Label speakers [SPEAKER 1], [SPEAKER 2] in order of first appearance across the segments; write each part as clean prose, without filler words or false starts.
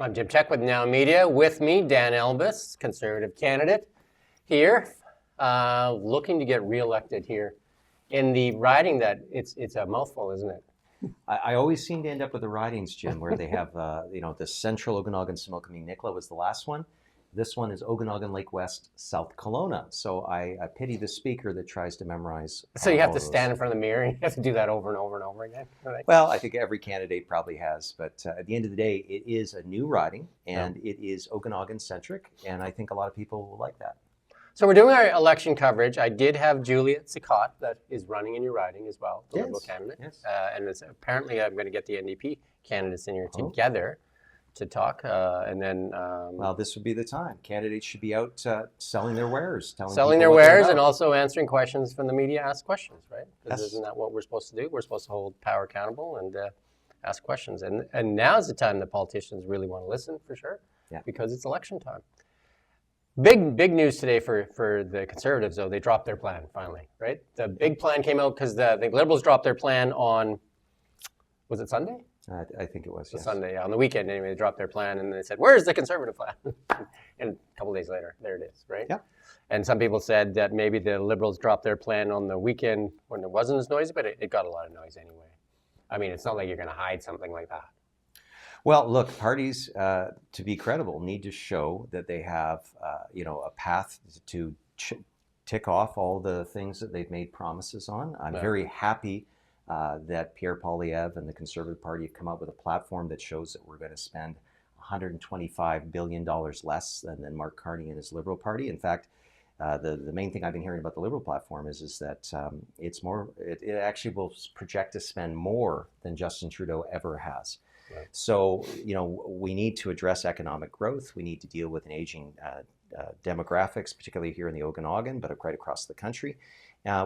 [SPEAKER 1] I'm Jim Check with Now Media. With me, Dan Albas, Conservative candidate here, looking to get re-elected here in the riding that it's a mouthful, isn't it?
[SPEAKER 2] I always seem to end up with the ridings, Jim, where they have, the central Okanagan, Similkameen, Nicola was the last one. This one is Okanagan, Lake West, South Kelowna. So I pity the speaker that tries to memorize.
[SPEAKER 1] So you have to stand in front of the mirror and you have to do that over and over and over again. Right?
[SPEAKER 2] Well, I think every candidate probably has, but at the end of the day, it is a new riding and it is Okanagan centric, and I think a lot of people will like that.
[SPEAKER 1] So we're doing our election coverage. I did have Juliet Sicot that is running in your riding as well, the Liberal candidate.
[SPEAKER 2] Yes.
[SPEAKER 1] And apparently I'm going to get the NDP candidates in here together to talk. And then...
[SPEAKER 2] well, this would be the time. Candidates should be out selling their wares.
[SPEAKER 1] Selling their wares and also answering questions from the media. Ask questions, right? Because
[SPEAKER 2] Yes.
[SPEAKER 1] isn't that what we're supposed to do? We're supposed to hold power accountable and ask questions. And now's the time that politicians really want to listen, for sure, because it's election time. Big news today for the Conservatives, though. They dropped their plan, finally, right? The big plan came out because the Liberals dropped their plan on, was it Sunday?
[SPEAKER 2] I think it was, yes.
[SPEAKER 1] Sunday, on the weekend, anyway. They dropped their plan, and they said, where's the Conservative plan? And a couple days later, there it is, right?
[SPEAKER 2] Yeah.
[SPEAKER 1] And some people said that maybe the Liberals dropped their plan on the weekend when it wasn't as noisy, but it got a lot of noise anyway. I mean, it's not like you're going to hide something like that.
[SPEAKER 2] Well, look, parties, to be credible, need to show that they have, a path to tick off all the things that they've made promises on. I'm very happy that Pierre Poilievre and the Conservative Party have come up with a platform that shows that we're going to spend $125 billion less than Mark Carney and his Liberal Party. In fact, the main thing I've been hearing about the Liberal platform is that it actually will project to spend more than Justin Trudeau ever has. Right. So, we need to address economic growth. We need to deal with an aging demographics, particularly here in the Okanagan, but right across the country.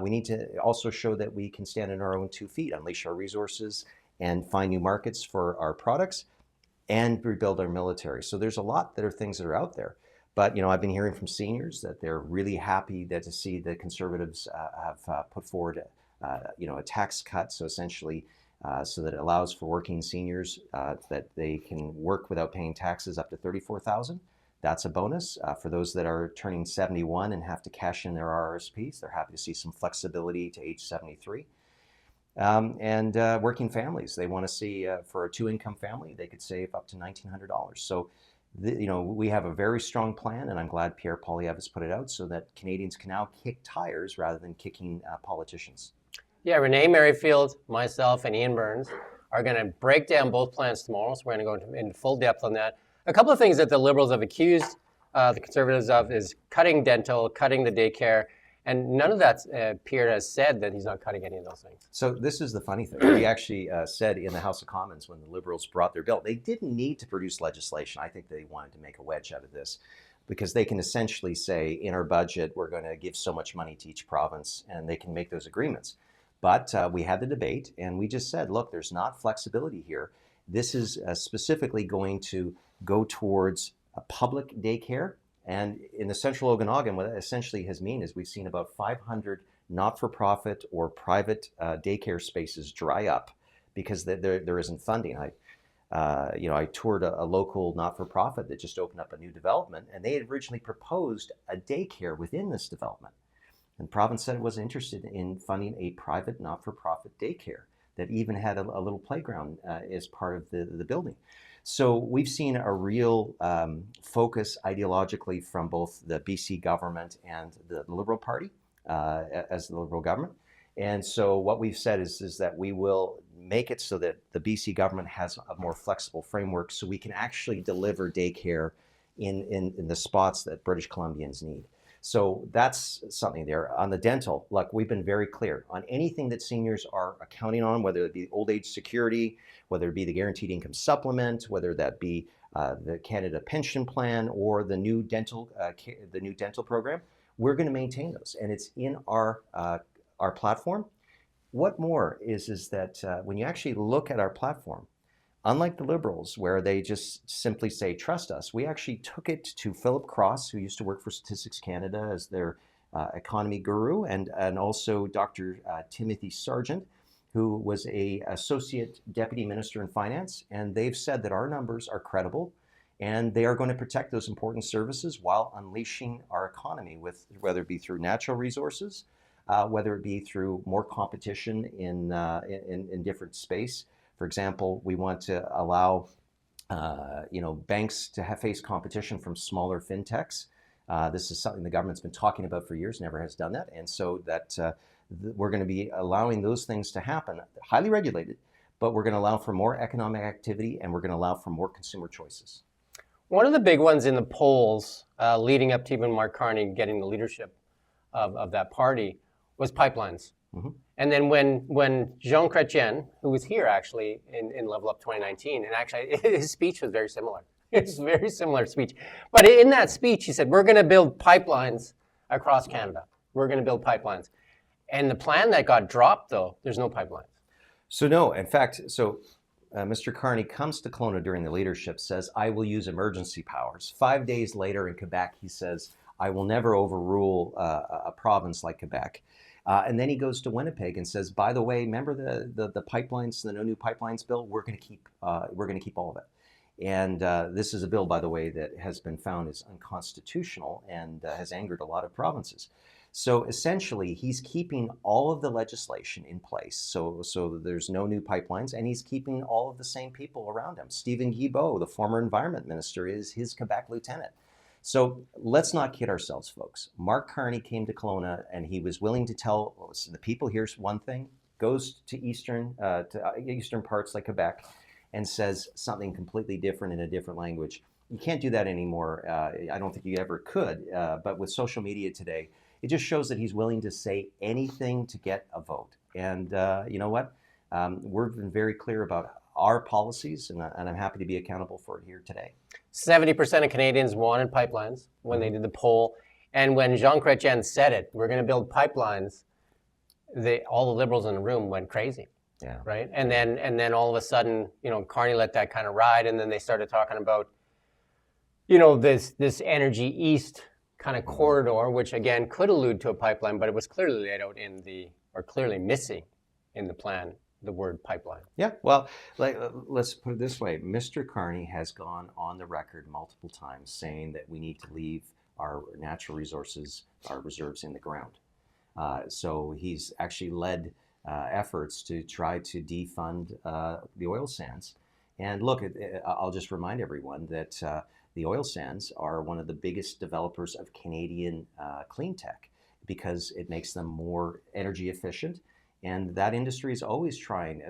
[SPEAKER 2] We need to also show that we can stand on our own 2 feet, unleash our resources, and find new markets for our products, and rebuild our military. So there's a lot that are things that are out there. But, I've been hearing from seniors that they're really happy to see the Conservatives have put forward, a tax cut. So essentially, so that it allows for working seniors that they can work without paying taxes up to $34,000. That's a bonus. For those that are turning 71 and have to cash in their RRSPs, they're happy to see some flexibility to age 73. And working families, they want to see for a 2-income family, they could save up to $1,900. So, we have a very strong plan, and I'm glad Pierre Poilievre has put it out so that Canadians can now kick tires rather than kicking politicians.
[SPEAKER 1] Yeah, Renee Merrifield, myself, and Ian Burns are going to break down both plans tomorrow, so we're going to go into full depth on that. A couple of things that the Liberals have accused the Conservatives of is cutting dental, cutting the daycare, and none of that Pierre has said that he's not cutting any of those things.
[SPEAKER 2] So this is the funny thing. He actually said in the House of Commons when the Liberals brought their bill, they didn't need to produce legislation. I think they wanted to make a wedge out of this, because they can essentially say, in our budget, we're going to give so much money to each province, and they can make those agreements. But we had the debate, and we just said, look, there's not flexibility here. This is specifically going to go towards a public daycare. And in the central Okanagan, what that essentially has mean is we've seen about 500 not-for-profit or private daycare spaces dry up because there isn't funding. I toured a local not-for-profit that just opened up a new development, and they had originally proposed a daycare within this development. And the province said it was interested in funding a private not-for-profit daycare that even had a little playground as part of the building. So we've seen a real focus ideologically from both the BC government and the Liberal Party as the Liberal government. And so what we've said is that we will make it so that the BC government has a more flexible framework so we can actually deliver daycare in the spots that British Columbians need. So that's something there. On the dental, look, we've been very clear on anything that seniors are accounting on, whether it be old age security, whether it be the guaranteed income supplement, whether that be the Canada pension plan or the new dental program. We're going to maintain those, and it's in our platform. What more is that when you actually look at our platform, unlike the Liberals, where they just simply say, trust us, we actually took it to Philip Cross, who used to work for Statistics Canada as their economy guru, and also Dr. Timothy Sargent, who was a Associate Deputy Minister in Finance. And they've said that our numbers are credible And they are going to protect those important services while unleashing our economy, with whether it be through natural resources, whether it be through more competition in different space. For example, we want to allow banks to face competition from smaller fintechs. This is something the government's been talking about for years, never has done that. And so that we're going to be allowing those things to happen, highly regulated, but we're going to allow for more economic activity, and we're going to allow for more consumer choices.
[SPEAKER 1] One of the big ones in the polls leading up to even Mark Carney getting the leadership of that party was pipelines. Mm-hmm. And then when Jean Chrétien, who was here actually in Level Up 2019, and actually his speech was very similar. It's a very similar speech. But in that speech, he said, we're going to build pipelines across Canada. We're going to build pipelines. And the plan that got dropped, though, there's no pipelines.
[SPEAKER 2] So no, in fact, Mr. Carney comes to Kelowna during the leadership, says, I will use emergency powers. 5 days later in Quebec, he says, I will never overrule a province like Quebec. And then he goes to Winnipeg and says, by the way, remember the pipelines, the No New Pipelines bill? We're going to keep all of it. And this is a bill, by the way, that has been found as unconstitutional and has angered a lot of provinces. So essentially, he's keeping all of the legislation in place. So there's no new pipelines, and he's keeping all of the same people around him. Stephen Guilbeault, the former environment minister, is his Quebec lieutenant. So let's not kid ourselves, folks. Mark Carney came to Kelowna, and he was willing to tell the people here's one thing, goes to eastern parts like Quebec, and says something completely different in a different language. You can't do that anymore. I don't think you ever could. But with social media today, it just shows that he's willing to say anything to get a vote. And you know what? We've been very clear about our policies, and I'm happy to be accountable for it here today.
[SPEAKER 1] 70% of Canadians wanted pipelines when they did the poll. And when Jean Chrétien said it, we're going to build pipelines, all the Liberals in the room went crazy.
[SPEAKER 2] Yeah.
[SPEAKER 1] Right. And then all of a sudden, Carney let that kind of ride. And then they started talking about, this Energy East kind of corridor, which again could allude to a pipeline, but it was clearly laid out clearly missing in the plan, the word pipeline.
[SPEAKER 2] Yeah. Well, let's put it this way. Mr. Carney has gone on the record multiple times saying that we need to leave our natural resources, our reserves in the ground. So he's actually led efforts to try to defund the oil sands. And look, I'll just remind everyone that the oil sands are one of the biggest developers of Canadian clean tech because it makes them more energy efficient. And that industry is always trying,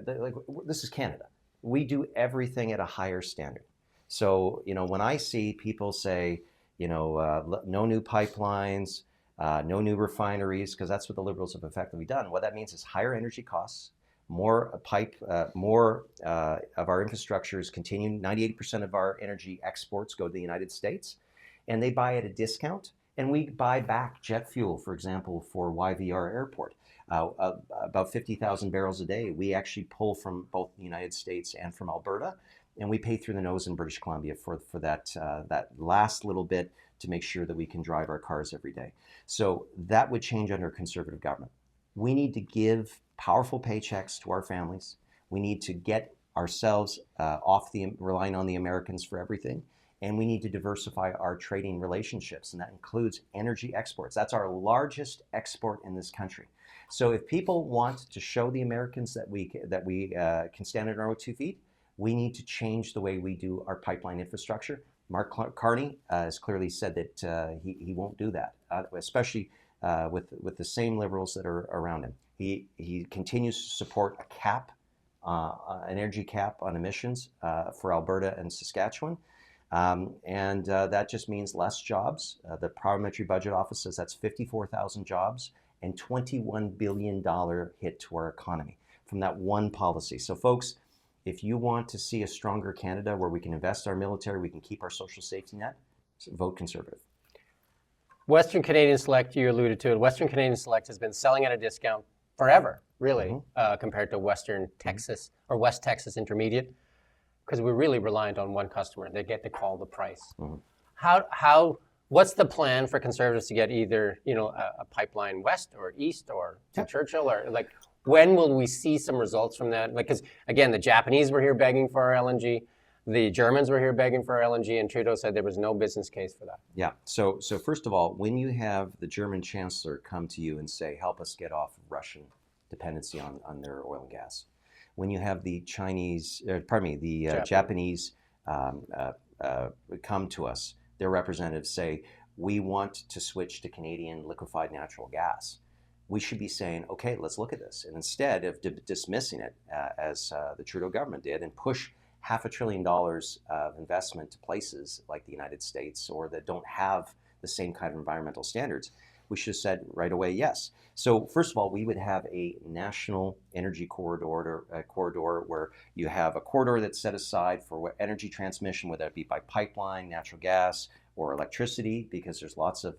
[SPEAKER 2] this is Canada. We do everything at a higher standard. So, when I see people say, no new pipelines, no new refineries, because that's what the Liberals have effectively done. What that means is higher energy costs, more of our infrastructure is continuing. 98% of our energy exports go to the United States, and they buy at a discount. And we buy back jet fuel, for example, for YVR Airport, about 50,000 barrels a day. We actually pull from both the United States and from Alberta, and we pay through the nose in British Columbia for that last little bit to make sure that we can drive our cars every day. So that would change under a Conservative government. We need to give powerful paychecks to our families. We need to get ourselves off relying on the Americans for everything. And we need to diversify our trading relationships, and that includes energy exports. That's our largest export in this country. So if people want to show the Americans that we can stand on our own 2 feet, we need to change the way we do our pipeline infrastructure. Mark Carney has clearly said that he won't do that, especially with the same Liberals that are around him. He continues to support a cap, an energy cap on emissions for Alberta and Saskatchewan. And that just means less jobs. The Parliamentary Budget Office says that's 54,000 jobs and $21 billion hit to our economy from that one policy. So folks, if you want to see a stronger Canada where we can invest our military, we can keep our social safety net, vote Conservative.
[SPEAKER 1] Western Canadian Select, you alluded to it. Western Canadian Select has been selling at a discount forever, really, compared to Western Texas or West Texas Intermediate, because we're really reliant on one customer. They get to call the price. What's the plan for Conservatives to get either a pipeline west or east or to Churchill, or when will we see some results from that? Because again, the Japanese were here begging for our LNG. The Germans were here begging for LNG, and Trudeau said there was no business case for that.
[SPEAKER 2] Yeah. So first of all, when you have the German chancellor come to you and say, help us get off Russian dependency on their oil and gas, when you have the Japanese come to us, their representatives say, we want to switch to Canadian liquefied natural gas, we should be saying, okay, let's look at this. And instead of dismissing it, as the Trudeau government did, and push $500 billion of investment to places like the United States or that don't have the same kind of environmental standards, we should have said right away, yes. So first of all, we would have a national energy corridor, where you have a corridor that's set aside for energy transmission, whether it be by pipeline, natural gas, or electricity, because there's lots of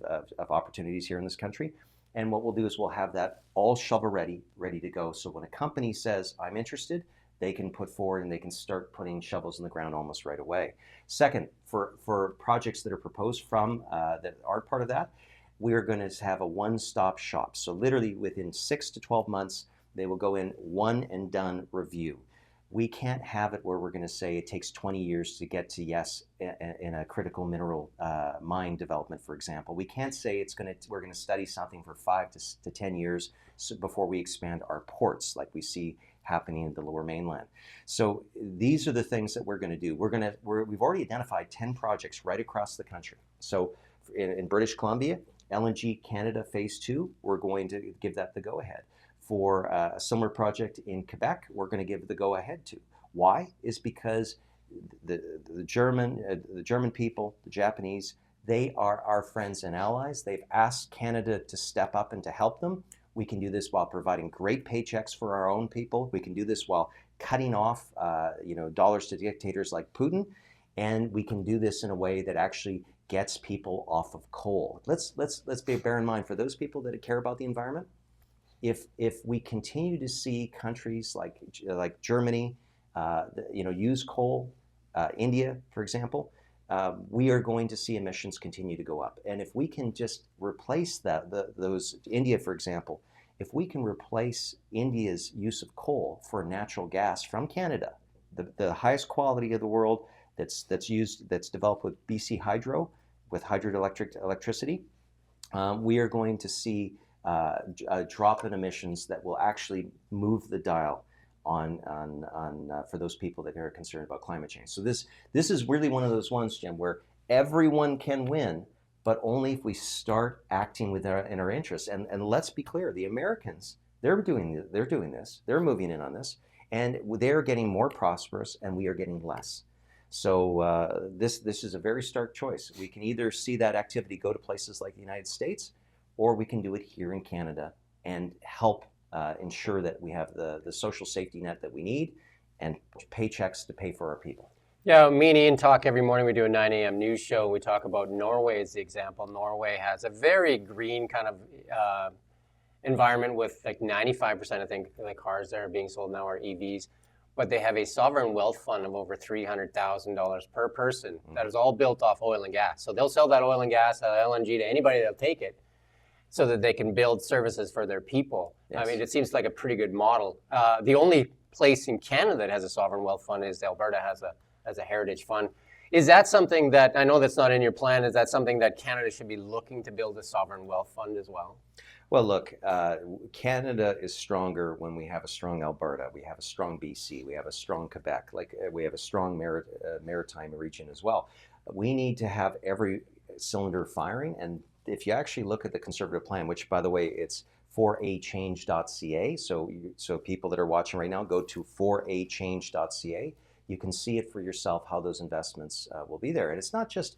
[SPEAKER 2] opportunities here in this country. And what we'll do is we'll have that all shovel ready to go. So when a company says, I'm interested, they can put forward and they can start putting shovels in the ground almost right away. Second, for projects that are proposed from that are part of that, we are going to have a one-stop shop. So literally within 6 to 12 months, they will go in one and done review. We can't have it where we're going to say it takes 20 years to get to yes in a critical mineral mine development, for example. We can't say we're going to study something for 5 to 10 years before we expand our ports, like we see happening in the Lower Mainland. So these are the things that we're going to do. We've already identified 10 projects right across the country. So in British Columbia, LNG Canada Phase 2, we're going to give that the go-ahead. For a similar project in Quebec, we're going to give the go-ahead to. Why? Is because the German people, the Japanese, they are our friends and allies. They've asked Canada to step up and to help them. We can do this while providing great paychecks for our own people. We can do this while cutting off dollars to dictators like Putin, and we can do this in a way that actually gets people off of coal. Let's bear in mind, for those people that care about the environment, if we continue to see countries like Germany, use coal, India, for example, we are going to see emissions continue to go up. And if we can just replace India, for example, if we can replace India's use of coal for natural gas from Canada, the highest quality of the world, that's developed with BC Hydro, with hydroelectric electricity, we are going to see a drop in emissions that will actually move the dial on for those people that are concerned about climate change. So this is really one of those ones, Jim, where everyone can win, but only if we start acting in our interests. And let's be clear, the Americans, they're doing this, they're moving in on this, and they're getting more prosperous, and we are getting less. So this is a very stark choice. We can either see that activity go to places like the United States, or we can do it here in Canada and help ensure that we have the social safety net that we need and paychecks to pay for our people.
[SPEAKER 1] Yeah, me and Ian talk every morning. We do a 9 a.m. news show. We talk about Norway as the example. Norway has a very green kind of environment with like 95%, I think, the cars that are being sold now are EVs. But they have a sovereign wealth fund of over $300,000 per person that is all built off oil and gas. So they'll sell that oil and gas, LNG, to anybody that'll take it, so that they can build services for their people. Yes. I mean, it seems like a pretty good model. The only place in Canada that has a sovereign wealth fund is Alberta has a heritage fund. Is that something that, I know that's not in your plan, is that something that Canada should be looking to build a sovereign wealth fund as well?
[SPEAKER 2] Well, look, Canada is stronger when we have a strong Alberta, we have a strong BC, we have a strong Quebec, we have a strong maritime region as well. We need to have every cylinder firing, and if you actually look at the Conservative plan, which, by the way, it's 4achange.ca, so people that are watching right now, go to 4achange.ca. You can see it for yourself how those investments will be there. And it's not just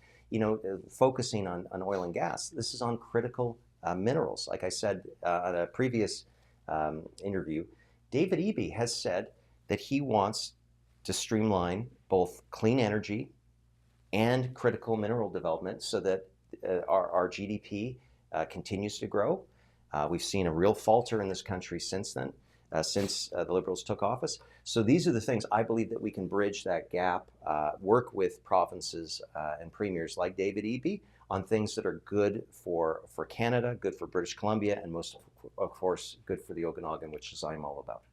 [SPEAKER 2] focusing on oil and gas. This is on critical minerals. Like I said on a previous interview, David Eby has said that he wants to streamline both clean energy and critical mineral development so that our GDP continues to grow. We've seen a real falter in this country since then, since the Liberals took office. So these are the things I believe that we can bridge that gap, work with provinces and premiers like David Eby on things that are good for Canada, good for British Columbia, and most, of course, good for the Okanagan, which is I'm all about.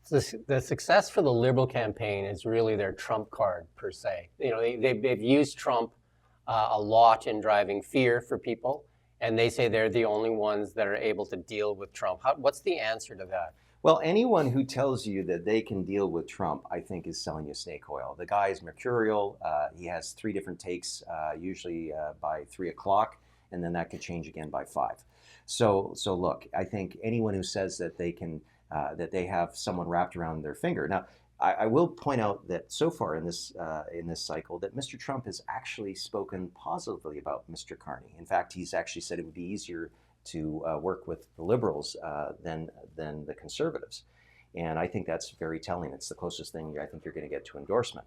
[SPEAKER 1] The success for the Liberal campaign is really their trump card per se. They've used Trump a lot in driving fear for people, and they say they're the only ones that are able to deal with Trump. What's the answer to that?
[SPEAKER 2] Well, anyone who tells you that they can deal with Trump, I think, is selling you snake oil. The guy is mercurial. He has 3 different takes, usually by 3 o'clock, and then that could change again by 5. So look, I think anyone who says that they can, that they have someone wrapped around their finger. Now, I will point out that so far in this cycle, that Mr. Trump has actually spoken positively about Mr. Carney. In fact, he's actually said it would be easier to work with the Liberals than the Conservatives. And I think that's very telling. It's the closest thing I think you're going to get to endorsement.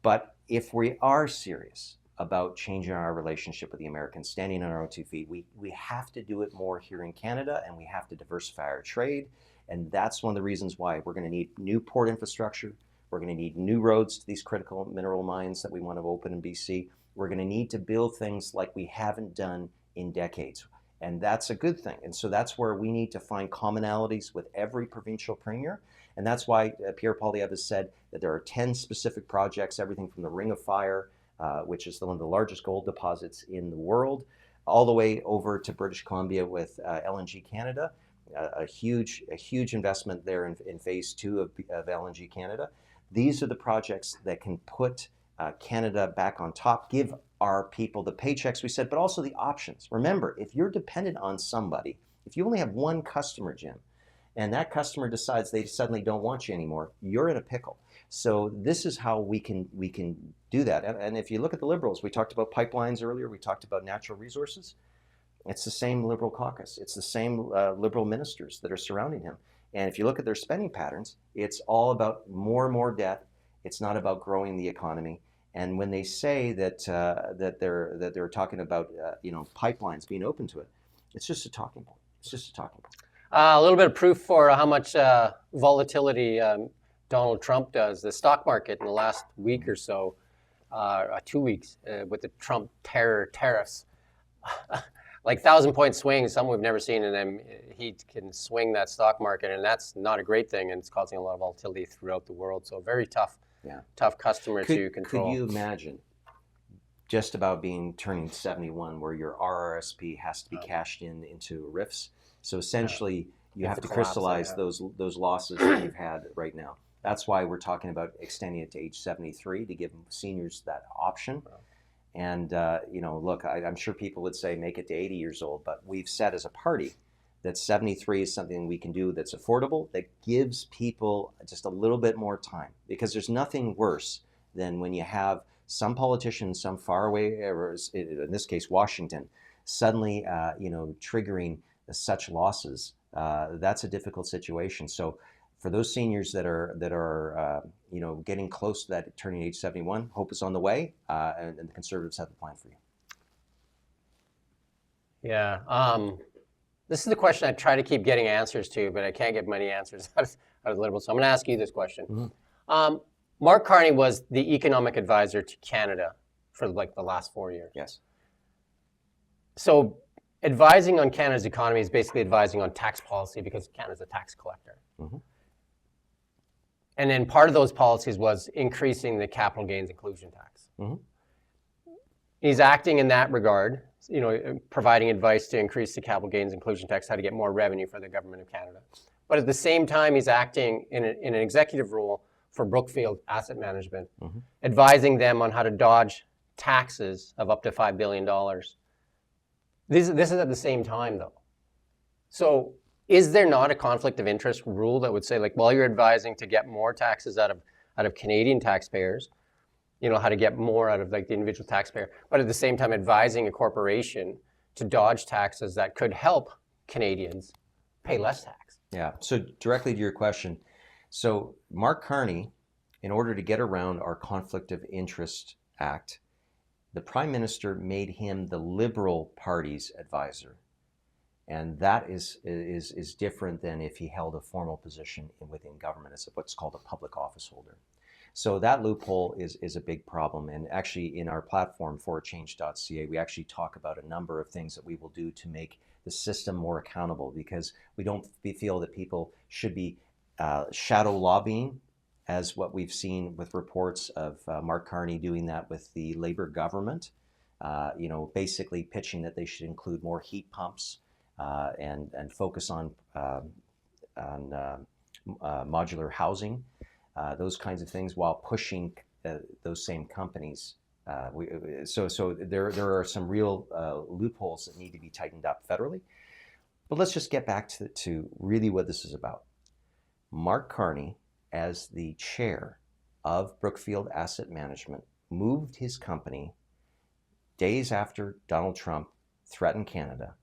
[SPEAKER 2] But if we are serious about changing our relationship with the Americans, standing on our own 2 feet, we have to do it more here in Canada, and we have to diversify our trade. And that's one of the reasons why we're going to need new port infrastructure. We're going to need new roads to these critical mineral mines that we want to open in BC. We're going to need to build things like we haven't done in decades. And that's a good thing. And so that's where we need to find commonalities with every provincial premier. And that's why Pierre Poilievre has said that there are 10 specific projects, everything from the Ring of Fire, which is one of the largest gold deposits in the world, all the way over to British Columbia with LNG Canada, a huge investment there in phase 2 of LNG Canada. These are the projects that can put Canada back on top, give our people the paychecks we said, but also the options. Remember, if you're dependent on somebody, if you only have one customer, Jim, and that customer decides they suddenly don't want you anymore, you're in a pickle. So this is how we can do that. And if you look at the Liberals, we talked about pipelines earlier, we talked about natural resources. It's the same Liberal caucus. It's the same Liberal ministers that are surrounding him. And if you look at their spending patterns, it's all about more and more debt. It's not about growing the economy. And when they say that they're talking about pipelines being open to it, it's just a talking point. It's just a talking point.
[SPEAKER 1] A little bit of proof for how much volatility Donald Trump does. The stock market in the last week or so, 2 weeks, with the Trump tariffs, like 1,000-point swings, some we've never seen, and then he can swing that stock market, and that's not a great thing, and it's causing a lot of volatility throughout the world. So very tough. Yeah. Tough customer to control.
[SPEAKER 2] Could you imagine just about turning 71 where your RRSP has to be cashed into RIFs? So essentially you have to crystallize those losses that you've had right now. That's why we're talking about extending it to age 73 to give seniors that option. And look, I'm sure people would say make it to 80 years old, but we've said as a party that 73 is something we can do that's affordable, that gives people just a little bit more time. Because there's nothing worse than when you have some politicians, some faraway, in this case Washington, suddenly triggering such losses. That's a difficult situation. So for those seniors that are getting close to that turning age 71, hope is on the way, and the Conservatives have a plan for you.
[SPEAKER 1] Yeah. This is the question I try to keep getting answers to, but I can't get many answers out of the Liberals. So I'm going to ask you this question. Mm-hmm. Mark Carney was the economic advisor to Canada for like the last 4 years.
[SPEAKER 2] Yes.
[SPEAKER 1] So advising on Canada's economy is basically advising on tax policy because Canada's a tax collector. Mm-hmm. And then part of those policies was increasing the capital gains inclusion tax. Mm-hmm. He's acting in that regard, providing advice to increase the capital gains inclusion tax, how to get more revenue for the government of Canada. But at the same time, he's acting in an executive role for Brookfield Asset Management, mm-hmm. advising them on how to dodge taxes of up to $5 billion. This is at the same time, though. So is there not a conflict of interest rule that would say, like, well, you're advising to get more taxes out of Canadian taxpayers, how to get more out of like the individual taxpayer, but at the same time advising a corporation to dodge taxes that could help Canadians pay less tax?
[SPEAKER 2] Yeah, so directly to your question, so Mark Carney, in order to get around our Conflict of Interest Act, the Prime Minister made him the Liberal Party's advisor. And that is different than if he held a formal position within government as what's called a public office holder. So that loophole is a big problem. And actually in our platform, forwardchange.ca, we actually talk about a number of things that we will do to make the system more accountable, because we don't feel that people should be shadow lobbying, as what we've seen with reports of Mark Carney doing that with the Labour government, basically pitching that they should include more heat pumps and focus on modular housing, those kinds of things, while pushing those same companies. So there are some real loopholes that need to be tightened up federally. But let's just get back to really what this is about. Mark Carney, as the chair of Brookfield Asset Management, moved his company days after Donald Trump threatened Canada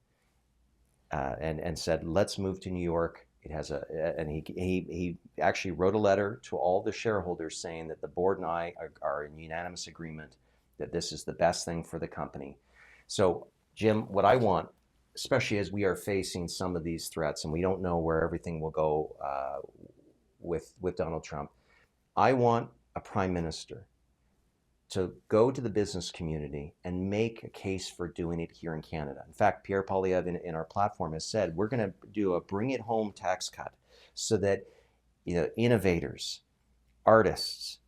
[SPEAKER 2] and said, let's move to New York. It has and he actually wrote a letter to all the shareholders saying that the board and I are in unanimous agreement that this is the best thing for the company. So, Jim, what I want, especially as we are facing some of these threats and we don't know where everything will go with Donald Trump, I want a prime minister to go to the business community and make a case for doing it here in Canada. In fact, Pierre Poilievre in our platform has said we're going to do a bring it home tax cut so that innovators, artists,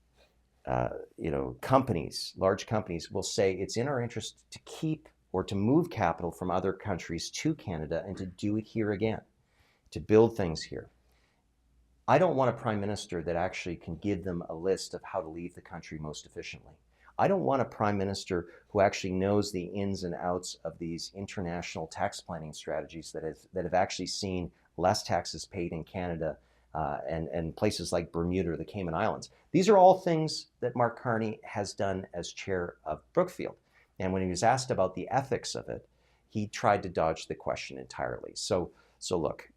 [SPEAKER 2] companies, large companies will say it's in our interest to keep or to move capital from other countries to Canada and to do it here again, to build things here. I don't want a prime minister that actually can give them a list of how to leave the country most efficiently. I don't want a prime minister who actually knows the ins and outs of these international tax planning strategies that have actually seen less taxes paid in Canada and places like Bermuda or the Cayman Islands. These are all things that Mark Carney has done as chair of Brookfield. And when he was asked about the ethics of it, he tried to dodge the question entirely. So look,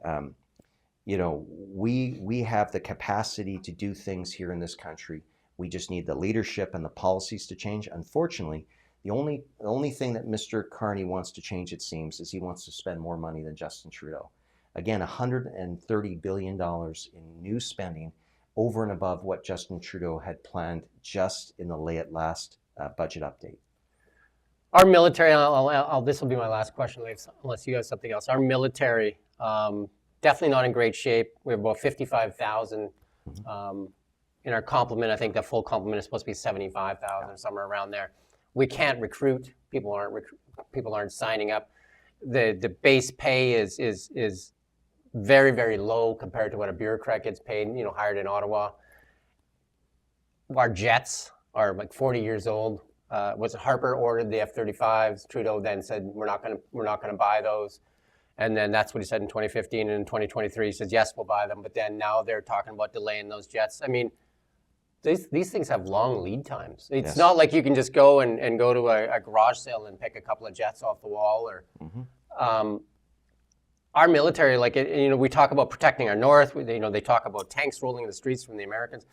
[SPEAKER 2] we have the capacity to do things here in this country. We just need the leadership and the policies to change. Unfortunately, the only thing that Mr. Carney wants to change, it seems, is he wants to spend more money than Justin Trudeau. Again, $130 billion in new spending over and above what Justin Trudeau had planned just in the last budget update.
[SPEAKER 1] Our military, this will be my last question, unless you have something else. Our military, definitely not in great shape. We have about 55,000 in our complement. I think the full complement is supposed to be 75,000, somewhere around there. We can't recruit. People aren't signing up. The base pay is very, very low compared to what a bureaucrat gets paid, hired in Ottawa. Our jets are like 40 years old. Was it Harper ordered the F-35s? Trudeau then said we're not going to buy those, and then that's what he said in 2015. And in 2023 he says yes, we'll buy them. But then now they're talking about delaying those jets. I mean, these things have long lead times. It's not like you can just go and go to a garage sale and pick a couple of jets off the wall. Or our military, we talk about protecting our north. They talk about tanks rolling in the streets from the Americans.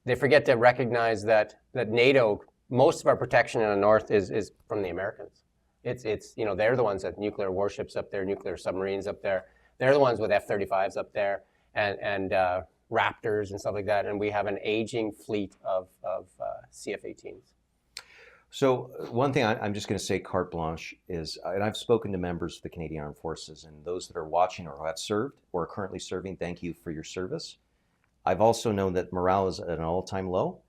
[SPEAKER 1] They forget to recognize that NATO, most of our protection in the north is from the Americans. It's they're the ones that nuclear warships up there, nuclear submarines up there. They're the ones with F-35s up there and Raptors and stuff like that. And we have an aging fleet of CF-18s.
[SPEAKER 2] So one thing I'm just going to say carte blanche is, and I've spoken to members of the Canadian Armed Forces and those that are watching or have served or are currently serving, thank you for your service. I've also known that morale is at an all-time low.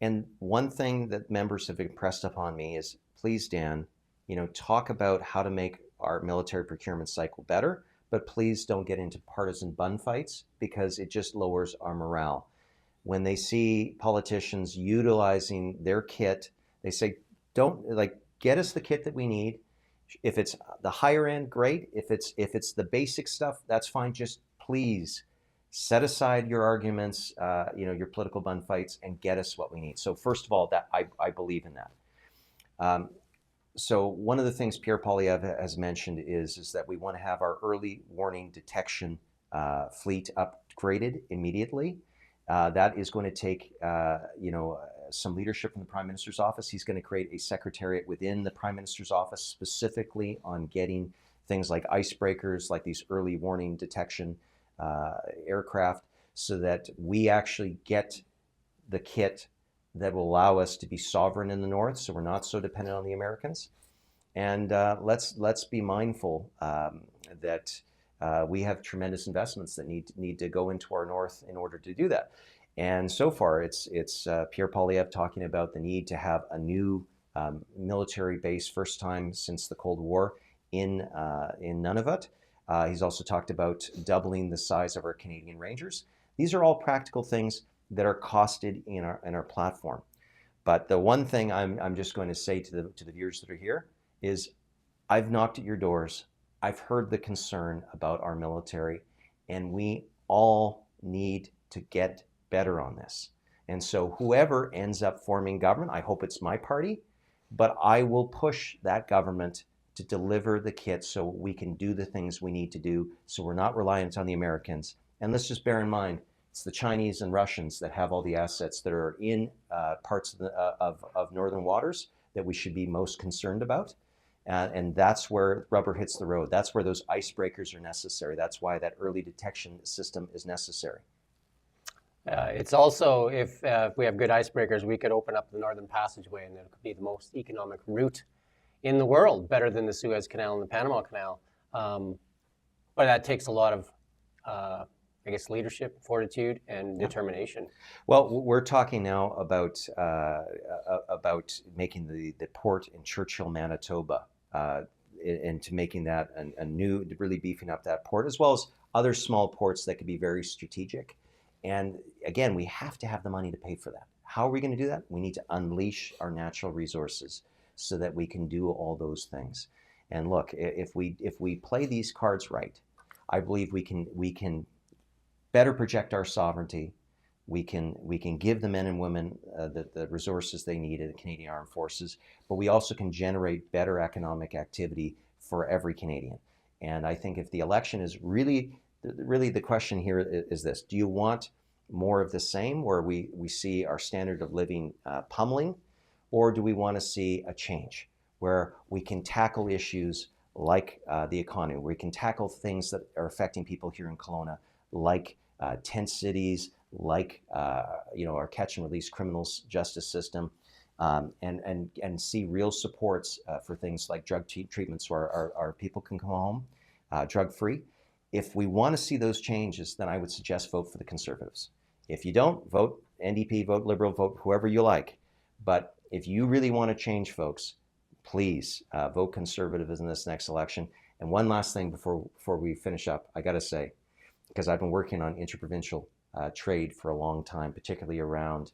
[SPEAKER 2] And one thing that members have impressed upon me is, please, Dan, talk about how to make our military procurement cycle better, but please don't get into partisan bun fights because it just lowers our morale. When they see politicians utilizing their kit, they say, get us the kit that we need. If it's the higher end, great. If it's the basic stuff, that's fine. Just please set aside your arguments, your political bun fights, and get us what we need. So first of all, that I believe in that. So one of the things Pierre Poilievre has mentioned is that we want to have our early warning detection fleet upgraded immediately. That is going to take some leadership from the Prime Minister's office. He's going to create a secretariat within the Prime Minister's office specifically on getting things like icebreakers, like these early warning detection aircraft, so that we actually get the kit that will allow us to be sovereign in the north, so we're not so dependent on the Americans. And let's be mindful that we have tremendous investments that need to go into our north in order to do that. And so far, it's Pierre Poilievre talking about the need to have a new military base, first time since the Cold War, in Nunavut. He's also talked about doubling the size of our Canadian Rangers. These are all practical things that are costed in our platform. But the one thing I'm just going to say to the viewers that are here is, I've knocked at your doors. I've heard the concern about our military, and we all need to get better on this. And so whoever ends up forming government, I hope it's my party, but I will push that government to deliver the kit so we can do the things we need to do, so we're not reliant on the Americans. And let's just bear in mind, it's the Chinese and Russians that have all the assets that are in parts of northern waters that we should be most concerned about. And that's where rubber hits the road. That's where those icebreakers are necessary. That's why that early detection system is necessary.
[SPEAKER 1] It's also, if we have good icebreakers, we could open up the Northern Passageway, and it could be the most economic route in the world, better than the Suez Canal and the Panama Canal. But that takes a lot of, I guess, leadership, fortitude, and determination.
[SPEAKER 2] Well, we're talking now about making the port in Churchill, Manitoba, into making that a new, really beefing up that port, as well as other small ports that could be very strategic. And again, we have to have the money to pay for that. How are we going to do that? We need to unleash our natural resources so that we can do all those things. And look, if we play these cards right, I believe we can better project our sovereignty. We can give the men and women the resources they need in the Canadian Armed Forces, but we also can generate better economic activity for every Canadian. And I think if the election is really the question here is this: do you want more of the same, where we see our standard of living pummeling, or do we want to see a change where we can tackle issues like the economy, where we can tackle things that are affecting people here in Kelowna, like tent cities, like our catch and release criminals justice system, and see real supports for things like drug treatments where our people can come home drug free. If we want to see those changes, then I would suggest vote for the Conservatives. If you don't, vote NDP, vote Liberal, vote whoever you like. But if you really want to change, folks, please vote Conservative in this next election. And one last thing before we finish up, I got to say, because I've been working on interprovincial trade for a long time, particularly around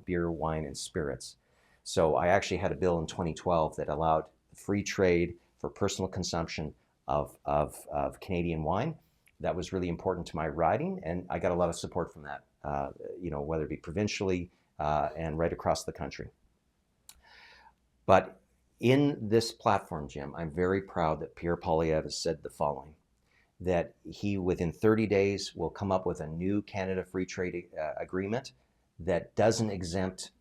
[SPEAKER 2] beer, wine, and spirits. So I actually had a bill in 2012 that allowed free trade for personal consumption of Canadian wine. That was really important to my riding, and I got a lot of support from that, whether it be provincially and right across the country. But in this platform, Jim, I'm very proud that Pierre Poilievre has said the following, that he, within 30 days, will come up with a new Canada Free Trade Agreement that doesn't exempt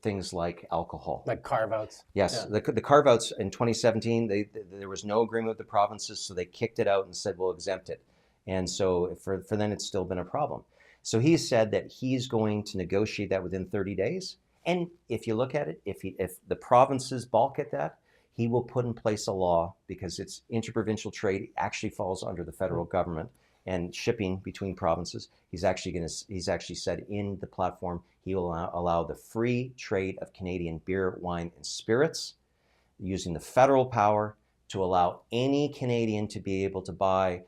[SPEAKER 2] things like alcohol.
[SPEAKER 1] Like carve-outs.
[SPEAKER 2] Yes, yeah. The carve-outs in 2017, there was no agreement with the provinces, so they kicked it out and said, we'll exempt it. And so for them, it's still been a problem. So he said that he's going to negotiate that within 30 days. And if you look at it, if the provinces balk at that, he will put in place a law, because it's interprovincial trade actually falls under the federal government, and shipping between provinces. He's actually said in the platform he will allow the free trade of Canadian beer, wine, and spirits, using the federal power to allow any Canadian to be able to buy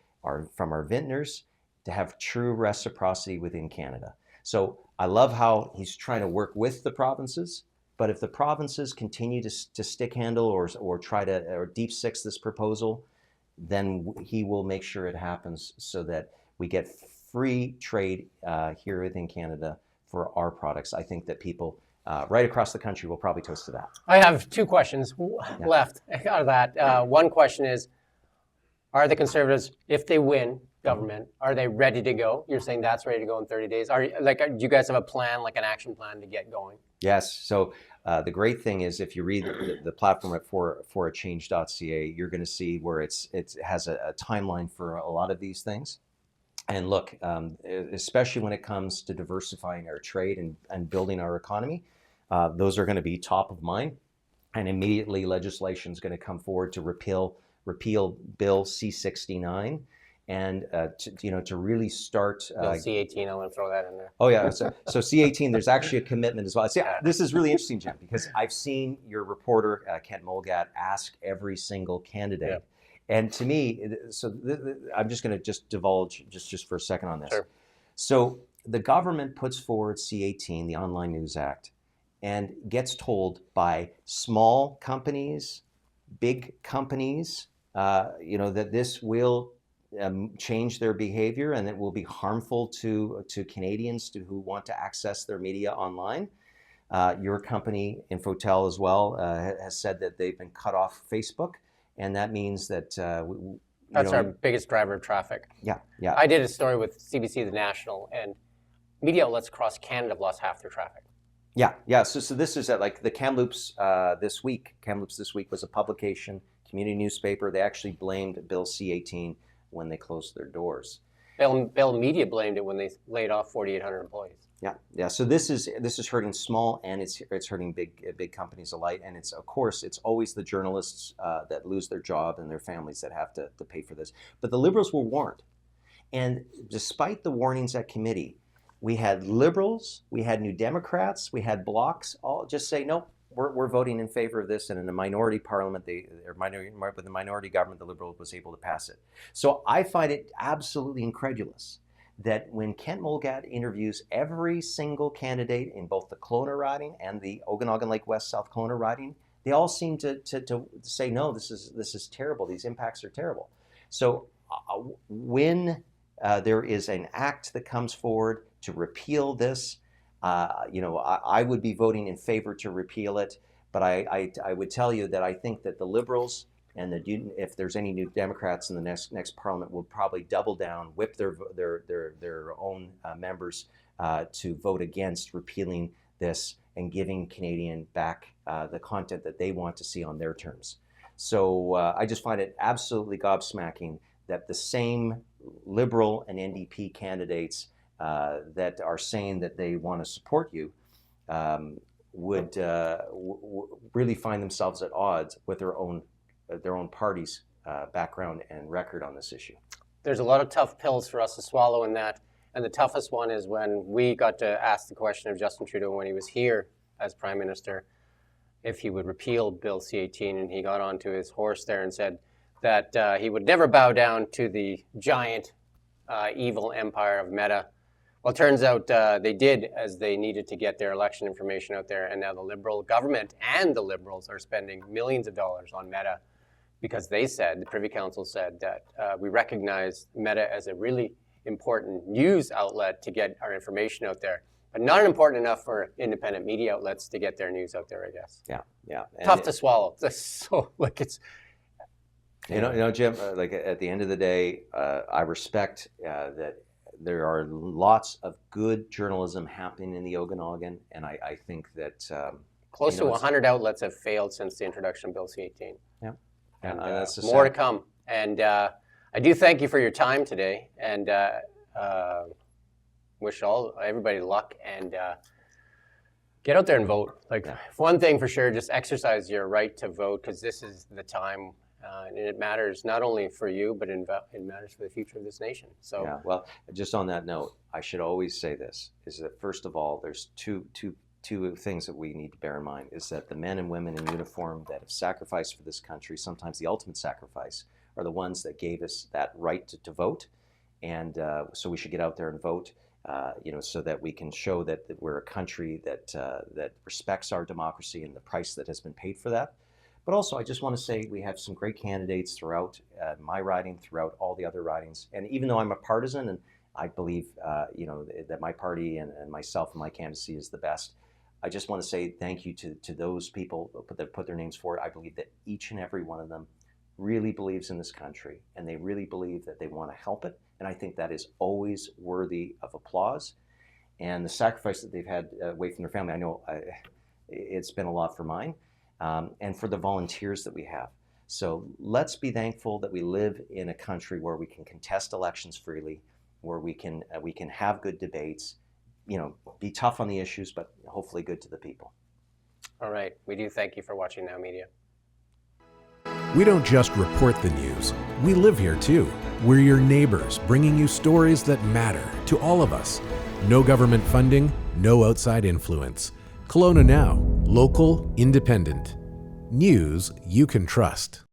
[SPEAKER 2] from our vintners, to have true reciprocity within Canada. So I love how he's trying to work with the provinces, but if the provinces continue to stick handle or try to or deep six this proposal, then he will make sure it happens so that we get free trade here within Canada for our products. I think that people right across the country will probably toast to that.
[SPEAKER 1] I have two questions left out of that. One question is, are the Conservatives, if they win government, are they ready to go? You're saying that's ready to go in 30 days. Do you guys have a plan, like an action plan to get going?
[SPEAKER 2] Yes. So the great thing is, if you read the platform at forachange.ca, you're going to see where it has a timeline for a lot of these things. And look, especially when it comes to diversifying our trade and building our economy, those are going to be top of mind. And immediately legislation is going to come forward to repeal repeal Bill C-69 and to really start.
[SPEAKER 1] Bill C-18, I want to throw that in there.
[SPEAKER 2] Oh yeah, so C-18, there's actually a commitment as well. See, this is really interesting, Jim, because I've seen your reporter, Kent Mulgat, ask every single candidate.
[SPEAKER 1] Yeah.
[SPEAKER 2] And to me, I'm just going to divulge just for a second on this.
[SPEAKER 1] Sure.
[SPEAKER 2] So the government puts forward C-18, the Online News Act, and gets told by small companies, big companies, that this will change their behavior and it will be harmful to Canadians who want to access their media online. Your company, Infotel, as well, has said that they've been cut off Facebook, and that means that
[SPEAKER 1] that's our biggest driver of traffic.
[SPEAKER 2] Yeah.
[SPEAKER 1] I did a story with CBC The National, and media outlets across Canada have lost half their traffic.
[SPEAKER 2] Yeah. So this is like the Kamloops this week. Kamloops this week was a publication, community newspaper. They actually blamed Bill C-18 when they closed their doors.
[SPEAKER 1] Bell Media blamed it when they laid off 4,800 employees.
[SPEAKER 2] Yeah. So this is hurting small and it's hurting big companies alike. And it's always the journalists that lose their job and their families that have to pay for this. But the Liberals were warned, and despite the warnings at committee, we had Liberals, we had New Democrats, we had Blocs all just say no. We're voting in favor of this, and in a minority parliament, with a minority government, the Liberal was able to pass it. So I find it absolutely incredulous that when Kent Mulgat interviews every single candidate in both the Kelowna riding and the Okanagan Lake West South Kelowna riding, they all seem to say no. This is terrible. These impacts are terrible. So when there is an act that comes forward to repeal this. I would be voting in favor to repeal it, but I would tell you that I think that the Liberals and if there's any New Democrats in the next Parliament will probably double down, whip their own members to vote against repealing this and giving Canadian back the content that they want to see on their terms. So I just find it absolutely gobsmacking that the same Liberal and NDP candidates that are saying that they want to support you would really find themselves at odds with their own party's background and record on this issue.
[SPEAKER 1] There's a lot of tough pills for us to swallow in that, and the toughest one is when we got to ask the question of Justin Trudeau when he was here as Prime Minister if he would repeal Bill C-18, and he got onto his horse there and said that he would never bow down to the giant evil empire of Meta. Well, it turns out they did, as they needed to get their election information out there, and now the Liberal government and the Liberals are spending millions of dollars on Meta because the Privy Council said that we recognize Meta as a really important news outlet to get our information out there, but not important enough for independent media outlets to get their news out there, I guess.
[SPEAKER 2] Yeah.
[SPEAKER 1] Tough to swallow.
[SPEAKER 2] Jim, like at the end of the day, I respect that there are lots of good journalism happening in the Okanagan, and I think that
[SPEAKER 1] close to 100 outlets have failed since the introduction of Bill C-18.
[SPEAKER 2] Yeah,
[SPEAKER 1] and that's more to come. And I do thank you for your time today, and wish everybody luck, and get out there and vote. One thing for sure, just exercise your right to vote, because this is the time. And it matters not only for you, but it matters for the future of this nation. So,
[SPEAKER 2] yeah. Well, just on that note, I should always say this: is that first of all, there's two things that we need to bear in mind. Is that the men and women in uniform that have sacrificed for this country, sometimes the ultimate sacrifice, are the ones that gave us that right to vote, and so we should get out there and vote. So that we can show that we're a country that respects our democracy and the price that has been paid for that. But also, I just want to say we have some great candidates throughout my riding, throughout all the other ridings. And even though I'm a partisan, and I believe that my party and myself and my candidacy is the best, I just want to say thank you to those people that put their names forward. I believe that each and every one of them really believes in this country, and they really believe that they want to help it. And I think that is always worthy of applause. And the sacrifice that they've had away from their family, I know it's been a lot for mine. And for the volunteers that we have. So let's be thankful that we live in a country where we can contest elections freely, where we can have good debates, be tough on the issues, but hopefully good to the people.
[SPEAKER 1] All right. We do thank you for watching Now Media.
[SPEAKER 3] We don't just report the news, we live here too. We're your neighbors, bringing you stories that matter to all of us. No government funding, no outside influence. Kelowna Now, local, independent. News you can trust.